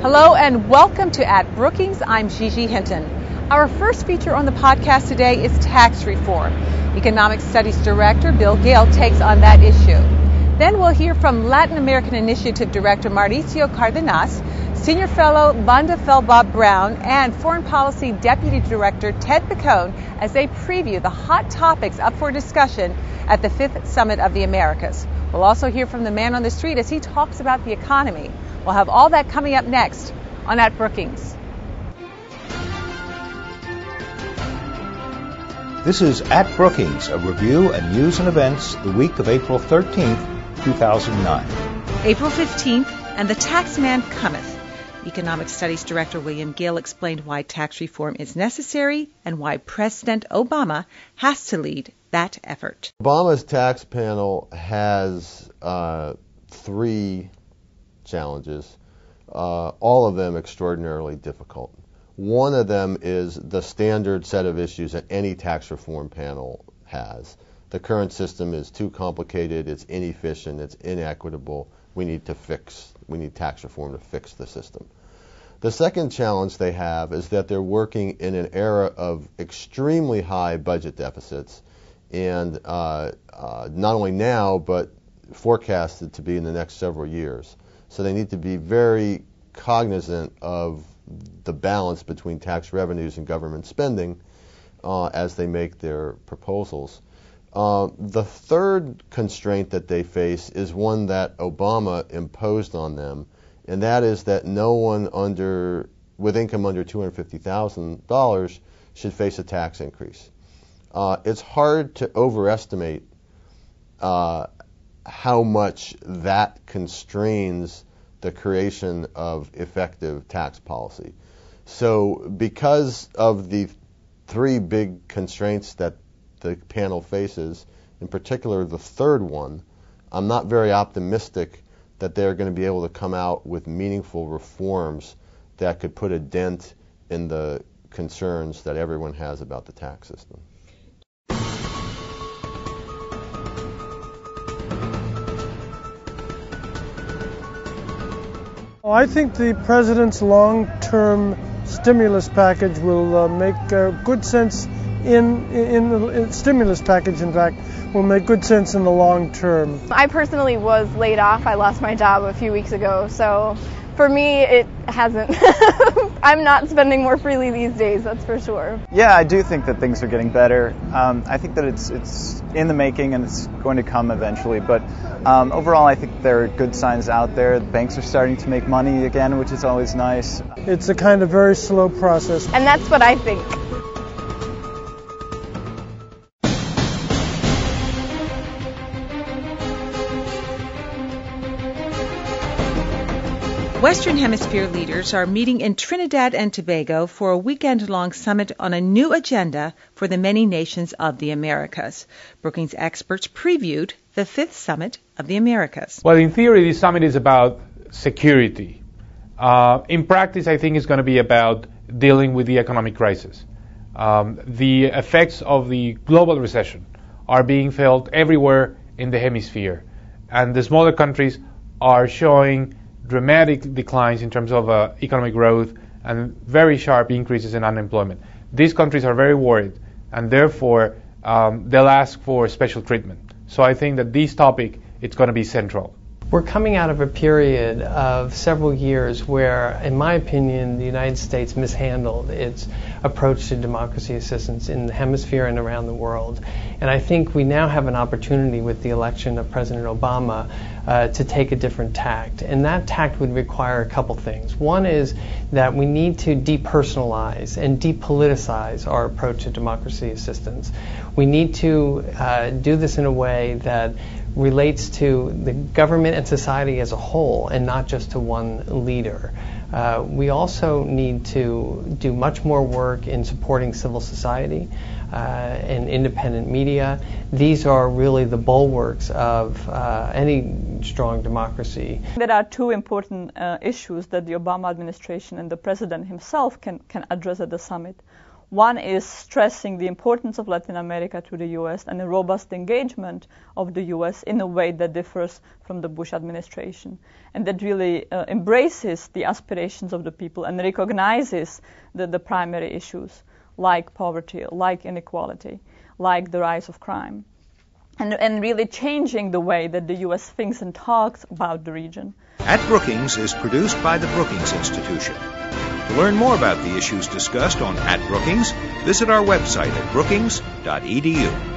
Hello and welcome to At Brookings. I'm Gigi Hinton. Our first feature on the podcast today is tax reform. Economic Studies Director Bill Gale takes on that issue. Then we'll hear from Latin American Initiative Director Mauricio Cardenas, Senior Fellow Vonda Feldbob Brown, and Foreign Policy Deputy Director Ted Picone as they preview the hot topics up for discussion at the 5th Summit of the Americas. We'll also hear from the man on the street as he talks about the economy. We'll have all that coming up next on At Brookings. This is At Brookings, a review and news and events the week of April 13th, 2009. April 15th, and the tax man cometh. Economic Studies Director William Gale explained why tax reform is necessary and why President Obama has to lead that effort. Obama's tax panel has three challenges, all of them extraordinarily difficult. One of them is the standard set of issues that any tax reform panel has. The current system is too complicated, it's inefficient, it's inequitable. We need tax reform to fix the system. The second challenge they have is that they're working in an era of extremely high budget deficits, and not only now, but forecasted to be in the next several years. So they need to be very cognizant of the balance between tax revenues and government spending as they make their proposals. The third constraint that they face is one that Obama imposed on them, and that is that no one with income under $250,000 should face a tax increase. It's hard to overestimate how much that constrains the creation of effective tax policy. So because of the three big constraints that the panel faces, in particular the third one, I'm not very optimistic that they're going to be able to come out with meaningful reforms that could put a dent in the concerns that everyone has about the tax system. I think the president's long-term stimulus package will make good sense in stimulus package, in fact, will make good sense in the long term. I personally was laid off. I lost my job a few weeks ago, so for me it hasn't. I'm not spending more freely these days, that's for sure. Yeah, I do think that things are getting better. I think that it's in the making and it's going to come eventually, but overall I think there are good signs out there. The banks are starting to make money again, which is always nice. It's a kind of very slow process. And that's what I think. Western Hemisphere leaders are meeting in Trinidad and Tobago for a weekend-long summit on a new agenda for the many nations of the Americas. Brookings experts previewed the 5th Summit of the Americas. Well, in theory, this summit is about security. In practice, I think it's going to be about dealing with the economic crisis. The effects of the global recession are being felt everywhere in the hemisphere, and the smaller countries are showing dramatic declines in terms of economic growth and very sharp increases in unemployment. These countries are very worried, and therefore they'll ask for special treatment. So I think that this topic is going to be central. We're coming out of a period of several years where, in my opinion, the United States mishandled its approach to democracy assistance in the hemisphere and around the world. And I think we now have an opportunity with the election of President Obama to take a different tact. And that tact would require a couple things. One is that we need to depersonalize and depoliticize our approach to democracy assistance. We need to do this in a way that relates to the government and society as a whole and not just to one leader. We also need to do much more work in supporting civil society and independent media. These are really the bulwarks of any strong democracy. There are two important issues that the Obama administration and the president himself can address at the summit. One is stressing the importance of Latin America to the U.S. and a robust engagement of the U.S. in a way that differs from the Bush administration, and that really embraces the aspirations of the people and recognizes the primary issues like poverty, like inequality, like the rise of crime, and really changing the way that the U.S. thinks and talks about the region. At Brookings is produced by the Brookings Institution. To learn more about the issues discussed on At Brookings, visit our website at brookings.edu.